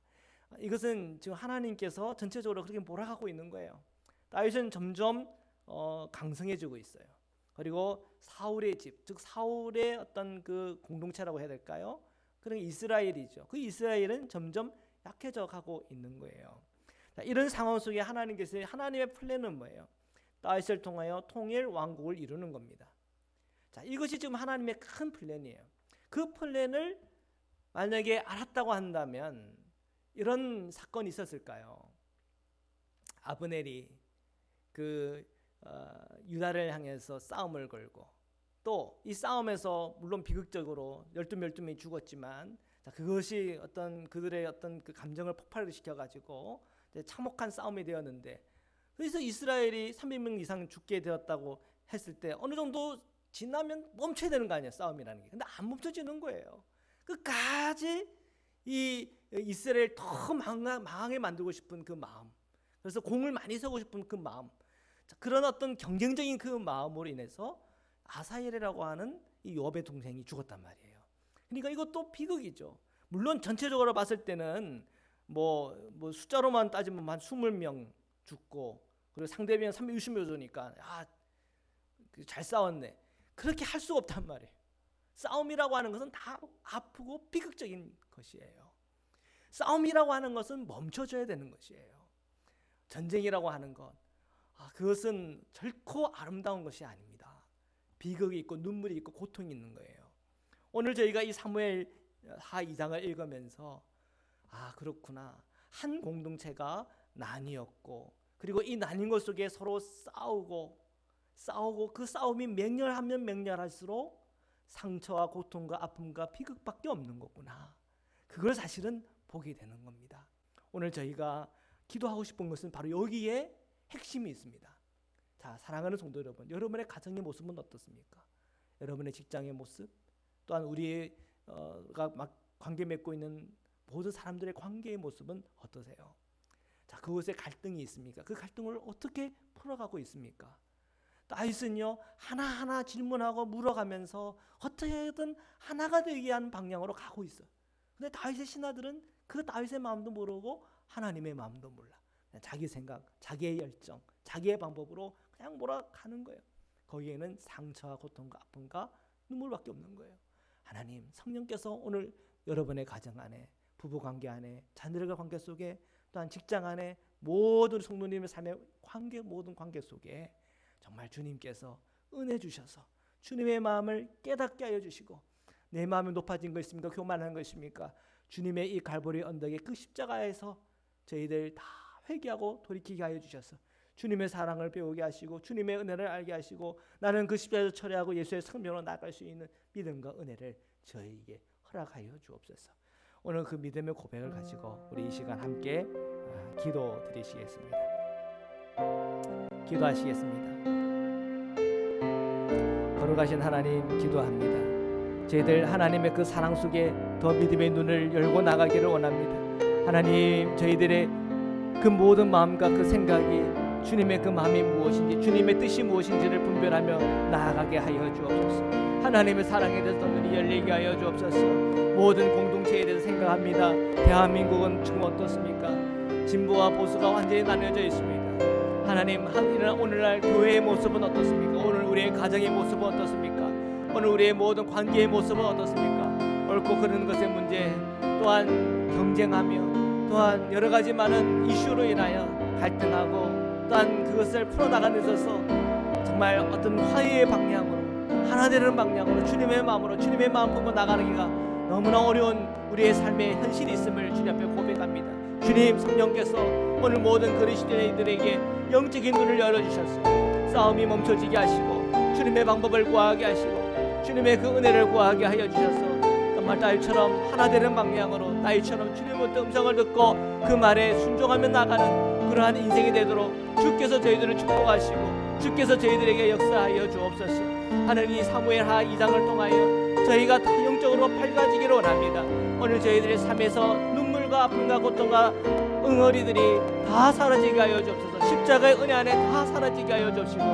이것은 지금 하나님께서 전체적으로 그렇게 몰아가고 있는 거예요. 다윗은 점점 강성해지고 있어요. 그리고 사울의 집, 즉 사울의 어떤 그 공동체라고 해야 될까요? 그런 이스라엘이죠. 그 이스라엘은 점점 약해져 가고 있는 거예요. 자, 이런 상황 속에 하나님께서 하나님의 플랜은 뭐예요? 다윗을 통하여 통일 왕국을 이루는 겁니다. 자, 이것이 지금 하나님의 큰 플랜이에요. 그 플랜을 만약에 알았다고 한다면 이런 사건이 있었을까요? 아브넬이 유다를 향해서 싸움을 걸고 또 이 싸움에서 물론 비극적으로 12명이 죽었지만 자, 그것이 어떤 그들의 어떤 그 감정을 폭발을 시켜가지고 참혹한 싸움이 되었는데 그래서 이스라엘이 300명 이상 죽게 되었다고 했을 때 어느 정도 지나면 멈춰야 되는 거 아니에요, 싸움이라는 게. 근데 안 멈춰지는 거예요. 끝까지 이 이스라엘 더 망하게 만들고 싶은 그 마음, 그래서 공을 많이 세우고 싶은 그 마음, 자, 그런 어떤 경쟁적인 그 마음으로 인해서 아사엘이라고 하는 이 요압의 동생이 죽었단 말이에요. 그러니까 이것도 비극이죠. 물론 전체적으로 봤을 때는 뭐 숫자로만 따지면 한 20명 죽고 그리고 상대면 360명 죽으니까 잘 싸웠네. 그렇게 할 수가 없단 말이에요. 싸움이라고 하는 것은 다 아프고 비극적인 것이에요. 싸움이라고 하는 것은 멈춰줘야 되는 것이에요. 전쟁이라고 하는 것, 그것은 결코 아름다운 것이 아닙니다. 비극이 있고 눈물이 있고 고통이 있는 거예요. 오늘 저희가 이 사무엘 하 2장을 읽으면서 그렇구나, 한 공동체가 나뉘었고 그리고 이 나뉜 것 속에 서로 싸우고 그 싸움이 맹렬하면 맹렬할수록 상처와 고통과 아픔과 비극밖에 없는 거구나, 그걸 사실은 보게 되는 겁니다. 오늘 저희가 기도하고 싶은 것은 바로 여기에 핵심이 있습니다. 자, 사랑하는 성도 여러분, 여러분의 가정의 모습은 어떻습니까? 여러분의 직장의 모습, 또한 우리가 막 관계 맺고 있는 모든 사람들의 관계의 모습은 어떠세요? 자, 그곳에 갈등이 있습니까? 그 갈등을 어떻게 풀어가고 있습니까? 다윗은요, 하나하나 질문하고 물어가면서 어떻게든 하나가 되게 하는 방향으로 가고 있어요. 근데 다윗의 신하들은 그 다윗의 마음도 모르고 하나님의 마음도 몰라. 자기 생각, 자기의 열정, 자기의 방법으로 그냥 몰아가는 거예요. 거기에는 상처와 고통과 아픔과 눈물밖에 없는 거예요. 하나님, 성령께서 오늘 여러분의 가정 안에, 부부관계 안에, 자녀들과 관계 속에, 또한 직장 안에 모든 성도님의 삶의 관계, 모든 관계 속에 정말 주님께서 은혜 주셔서 주님의 마음을 깨닫게 하여 주시고, 내 마음이 높아진 거 있습니까? 교만한 것입니까? 주님의 이 갈보리 언덕의 그 십자가에서 저희들 다 회개하고 돌이키게 하여 주셔서 주님의 사랑을 배우게 하시고 주님의 은혜를 알게 하시고 나는 그 십자가에서 철회하고 예수의 성령으로 나아갈 수 있는 믿음과 은혜를 저희에게 허락하여 주옵소서. 오늘 그 믿음의 고백을 가지고 우리 이 시간 함께 기도 드리시겠습니다. 기도하시겠습니다. 거룩하신 하나님, 기도합니다. 저희들 하나님의 그 사랑 속에 더 믿음의 눈을 열고 나가기를 원합니다. 하나님, 저희들의 그 모든 마음과 그 생각이 주님의 그 마음이 무엇인지, 주님의 뜻이 무엇인지를 분별하며 나아가게 하여 주옵소서. 하나님의 사랑에 대해서 눈이 열리게 하여 주옵소서. 모든 공동체에 대해서 생각합니다. 대한민국은 지금 어떻습니까? 진보와 보수가 완전히 나뉘어져 있습니다. 하나님, 오늘날 교회의 모습은 어떻습니까? 오늘 우리의 가정의 모습은 어떻습니까? 오늘 우리의 모든 관계의 모습은 어떻습니까? 옳고 그르는 것의 문제, 또한 경쟁하며 또한 여러 가지 많은 이슈로 인하여 갈등하고, 또한 그것을 풀어나가는 데 있어서 정말 어떤 화해의 방향으로, 하나 되는 방향으로, 주님의 마음으로, 주님의 마음 품고 나가기가 너무나 어려운 우리의 삶의 현실이 있음을 주님 앞에 고백합니다. 주님, 성령께서 오늘 모든 그리스도인들에게 영적인 눈을 열어주셔서 싸움이 멈춰지게 하시고 주님의 방법을 구하게 하시고 주님의 그 은혜를 구하게 하여 주셔서 정말 딸처럼 하나 되는 방향으로 딸처럼 주님의 음성을 듣고 그 말에 순종하며 나가는 그러한 인생이 되도록 주께서 저희들을 축복하시고 주께서 저희들에게 역사하여 주옵소서. 하나님, 사무엘하 2장을 통하여 저희가 더 영적으로 밝아지기를 원합니다. 오늘 저희들의 삶에서 눈물과 아픔과 고통과 응어리들이 다 사라지게 하여 주옵소서. 십자가의 은혜 안에 다 사라지게 하여 주옵시고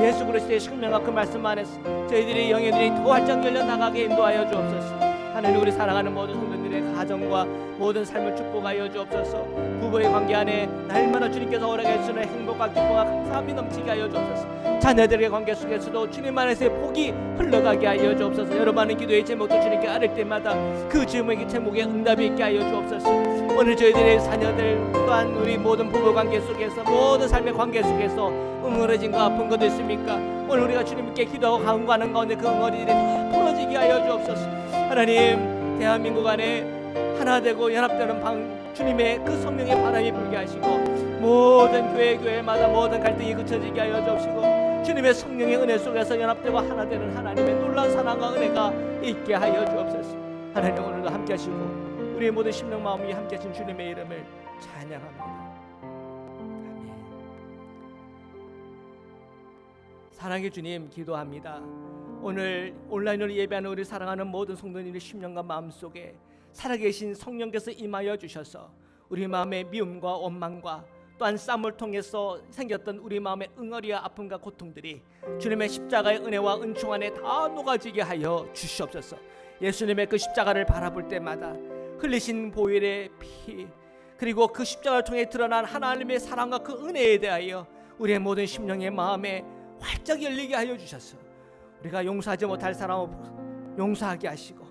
예수 그리스도의 생명과 그 말씀 안에서 저희들의 영의 눈이 더 활짝 열려 나가게 인도하여 주옵소서. 하나님, 우리 사랑하는 모든 성도님들의 가정과 모든 삶을 축복하여 주옵소서. 부부의 관계 안에 날마다 주님께서 허락해 주시는 행복과 기쁨과 감사함이 넘치게 하여 주옵소서. 자녀들의 관계 속에서도 주님 안에서의 복이 흘러가게 하여 주옵소서. 여러 많은 기도의 제목도 주님께 아뢰 때마다 그 제목에 응답이 있게 하여 주옵소서. 오늘 저희들의 자녀들 또한 우리 모든 부부 관계 속에서 모든 삶의 관계 속에서 응어려진과 아픈 것도 있습니까? 오늘 우리가 주님께 기도하고 간구하는 가운데 그 응어리들이 다 풀어지게 하여 주옵소서. 하나님, 대한민국 안에 하나 되고 연합되는 주님의 그 성령의 바람이 불게 하시고 모든 교회마다 모든 갈등이 그쳐지게 하여 주옵시고 주님의 성령의 은혜 속에서 연합되고 하나 되는 하나님의 놀라운 사랑과 은혜가 있게 하여 주옵소서. 하나님, 오늘도 함께 하시고 우리의 모든 심령 마음이 함께 하신 주님의 이름을 찬양합니다. 아멘. 사랑의 주님, 기도합니다. 오늘 온라인으로 예배하는 우리 사랑하는 모든 성도님의 심령과 마음속에 살아계신 성령께서 임하여 주셔서 우리 마음의 미움과 원망과 또한 싸움을 통해서 생겼던 우리 마음의 응어리와 아픔과 고통들이 주님의 십자가의 은혜와 은총 안에 다 녹아지게 하여 주시옵소서. 예수님의 그 십자가를 바라볼 때마다 흘리신 보혈의 피, 그리고 그 십자가를 통해 드러난 하나님의 사랑과 그 은혜에 대하여 우리의 모든 심령의 마음에 활짝 열리게 하여 주셔서 우리가 용서하지 못할 사람을 용서하게 하시고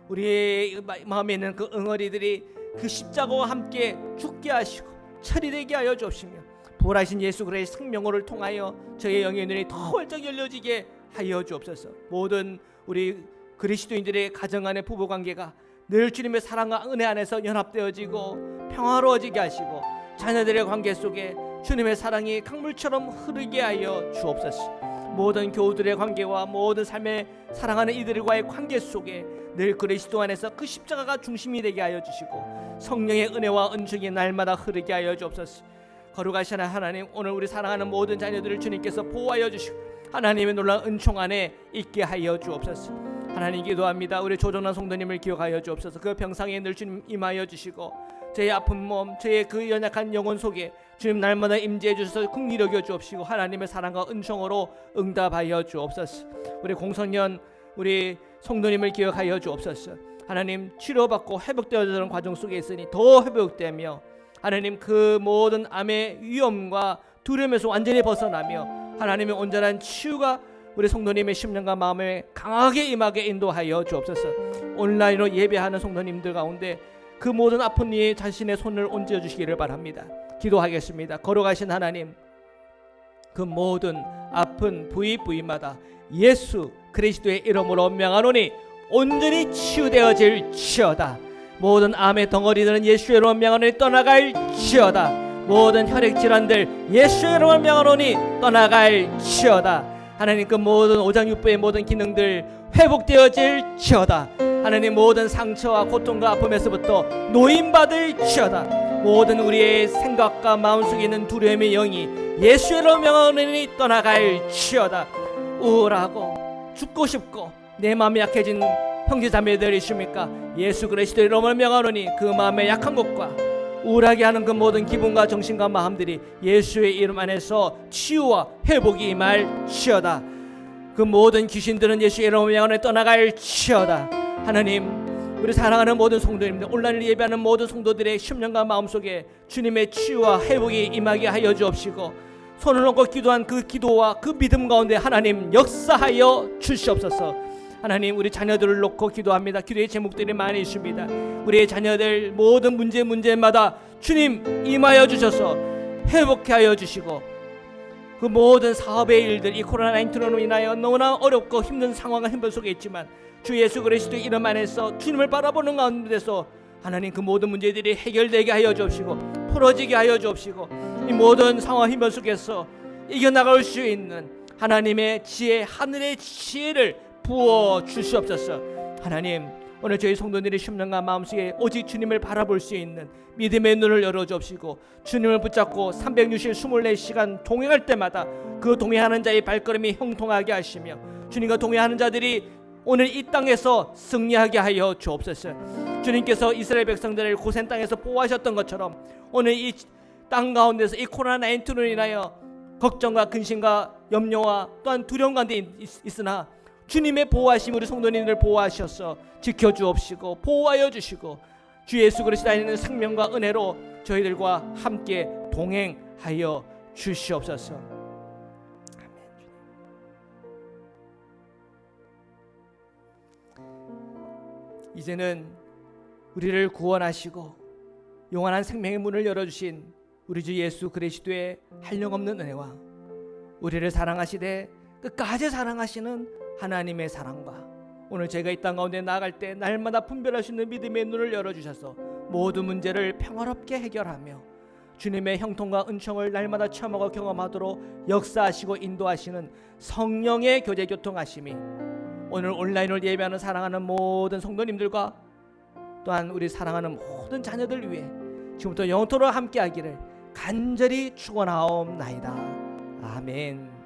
우리의 마음에 있는 그 응어리들이 그 십자가와 함께 죽게 하시고 처리되게 하여 주옵시며 부활하신 예수 그리스도의 생명을 통하여 저의 영의 눈이 더 활짝 열려지게 하여 주옵소서. 모든 우리 그리스도인들의 가정 안의 부부관계가 늘 주님의 사랑과 은혜 안에서 연합되어지고 평화로워지게 하시고 자녀들의 관계 속에 주님의 사랑이 강물처럼 흐르게 하여 주옵소서. 모든 교우들의 관계와 모든 삶에 사랑하는 이들과의 관계 속에 늘 그리스도 안에서 그 십자가가 중심이 되게 하여 주시고 성령의 은혜와 은총이 날마다 흐르게 하여 주옵소서. 거룩하신 하나님, 오늘 우리 사랑하는 모든 자녀들을 주님께서 보호하여 주시고 하나님의 놀라운 은총 안에 있게 하여 주옵소서. 하나님, 기도합니다. 우리 조정란 성도님을 기억하여 주옵소서. 그 병상에 늘 주님 임하여 주시고 저의 아픈 몸, 저의 그 연약한 영혼 속에 주님 날마다 임재해 주셔서 긍휼히 여겨 주옵시고 하나님의 사랑과 은총으로 응답하여 주옵소서. 우리 공성년 우리 성도님을 기억하여 주옵소서. 하나님, 치료받고 회복되어지는 과정 속에 있으니 더 회복되며 하나님 그 모든 암의 위험과 두려움에서 완전히 벗어나며 하나님의 온전한 치유가 우리 성도님의 심령과 마음에 강하게 임하게 인도하여 주옵소서. 온라인으로 예배하는 성도님들 가운데 그 모든 아픈 이에 자신의 손을 얹어 주시기를 바랍니다. 기도하겠습니다. 거룩하신 하나님, 그 모든 아픈 부위마다 예수 그리스도의 이름으로 명하노니 온전히 치유되어질지어다. 모든 암의 덩어리들은 예수의 이름으로 명하노니 떠나갈지어다. 모든 혈액 질환들 예수의 이름으로 명하노니 떠나갈지어다. 하나님, 그 모든 오장육부의 모든 기능들 회복되어질지어다. 하나님, 모든 상처와 고통과 아픔에서부터 노임받을지어다. 모든 우리의 생각과 마음속에 있는 두려움의 영이 예수의 이름으로 명하노니 떠나갈지어다. 우울하고 죽고 싶고 내 마음이 약해진 형제자매들 있습니까? 예수 그리스도의 이름으로 명하노니 그 마음의 약한 것과 우울하게 하는 그 모든 기분과 정신과 마음들이 예수의 이름 안에서 치유와 회복이 임할지어다. 그 모든 귀신들은 예수의 이름으로 명하노니 떠나갈지어다. 하나님, 우리 사랑하는 모든 성도님들, 온라인을 예배하는 모든 성도들의 심령과 마음속에 주님의 치유와 회복이 임하게 하여 주옵시고 손을 얹고 기도한 그 기도와 그 믿음 가운데 하나님 역사하여 주시옵소서. 하나님, 우리 자녀들을 놓고 기도합니다. 기도의 제목들이 많이 있습니다. 우리의 자녀들 모든 문제마다 주님 임하여 주셔서 회복케 하여 주시고 그 모든 사업의 일들, 이 코로나19로 인하여 너무나 어렵고 힘든 상황과 힘든 속에 있지만 주 예수 그리스도의 이름 안에서 주님을 바라보는 가운데서 하나님 그 모든 문제들이 해결되게 하여 주옵시고 풀어지게 하여 주옵시고 이 모든 상황 힘든 속에서 이겨나갈 수 있는 하나님의 지혜, 하늘의 지혜를 부어 주시옵소서. 하나님, 오늘 저희 성도들의 심령과 마음속에 오직 주님을 바라볼 수 있는 믿음의 눈을 열어주옵시고, 주님을 붙잡고 360, 24시간 동행할 때마다 그 동행하는 자의 발걸음이 형통하게 하시며, 주님과 동행하는 자들이 오늘 이 땅에서 승리하게 하여 주옵소서. 주님께서 이스라엘 백성들을 고센 땅에서 보호하셨던 것처럼 오늘 이 땅 가운데서 이 코로나19로 인하여 걱정과 근심과 염려와 또한 두려움 가운데 있으나 주님의 보호하심 우리 성도님들 보호하셔서 지켜주옵시고 보호하여 주시고 주 예수 그리스도 안에 있는 생명과 은혜로 저희들과 함께 동행하여 주시옵소서. 아멘. 이제는 우리를 구원하시고 영원한 생명의 문을 열어주신 우리 주 예수 그리스도의 한량없는 은혜와 우리를 사랑하시되 끝까지 사랑하시는 하나님의 사랑과 오늘 제가 이 땅 가운데 나아갈 때 날마다 분별할 수 있는 믿음의 눈을 열어주셔서 모든 문제를 평화롭게 해결하며 주님의 형통과 은총을 날마다 체험하고 경험하도록 역사하시고 인도하시는 성령의 교제 교통하심이 오늘 온라인을 예배하는 사랑하는 모든 성도님들과 또한 우리 사랑하는 모든 자녀들 위해 지금부터 영토로 함께하기를 간절히 축원하옵나이다. 아멘.